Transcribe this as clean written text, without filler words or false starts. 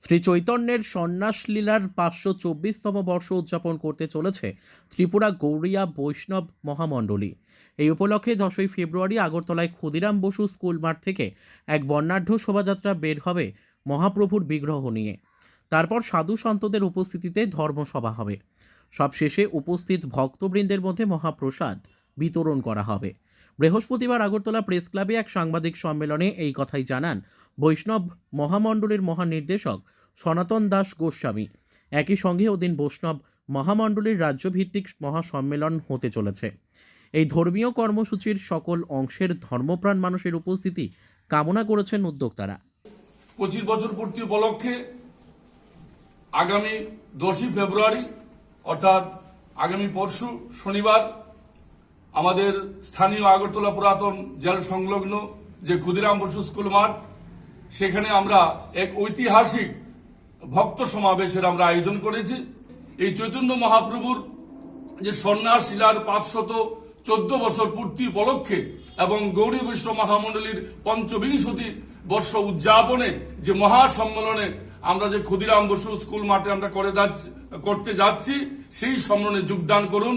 শ্রী চৈতন্যের সন্ন্যাস লীলার 524তম বর্ষ উদযাপন করতে চলেছে ত্রিপুরা গৌড়িয়া বৈষ্ণব মহামণ্ডলী। এই উপলক্ষে 10ই ফেব্রুয়ারি আগরতলায় ক্ষুদিরাম বসু স্কুল মাঠ থেকে এক বর্ণাঢ্য শোভাযাত্রা বের হবে মহাপ্রভুর বিগ্রহ নিয়ে। তারপর সাধু সন্তদের উপস্থিতিতে ধর্মসভা হবে। সবশেষে উপস্থিত ভক্তবৃন্দের মধ্যে মহাপ্রসাদ বিতরণ করা হবে। বৃহস্পতিবার আগরতলা প্রেস ক্লাবে এক সাংবাদিক সম্মেলনে এই কথাই জানান বৈষ্ণব মহামণ্ডলীর মহানির্দেশক সনাতন দাস গোস্বামী। একই সঙ্গে ওদিন বৈষ্ণব মহামণ্ডলীর রাজ্যভিত্তিক মহাসম্মেলন হতে চলেছে। এই ধর্মীয় কর্মসূচির সকল অংশের ধর্মপ্রাণ মানুষের উপস্থিতি কামনা করেছেন উদ্যোক্তারা। 25 বছর পূর্তি উপলক্ষে আগামী 10ই ফেব্রুয়ারি অর্থাৎ আগামী পরশু শনিবার আমাদের স্থানীয় আগরতলা পুরাতন জেল সংলগ্ন যে ক্ষুদিরাম বসু স্কুল মাঠ, সেখানে আমরা এক ঐতিহাসিক ভক্ত সমাবেশের আমরা আয়োজন করেছি। এই চৈতন্য মহাপ্রভুর যে সন্ন্যাস লীলার 514 বছর পূর্তি উপলক্ষে এবং গৌড়ী বৈষ্ণব মহামণ্ডলীর 25 বর্ষ উদযাপনে যে মহাসম্মেলনে আমরা যে ক্ষুদিরাম বসু স্কুল মাঠে আমরা করতে যাচ্ছি, সেই সম্মেলনে যোগদান করুন।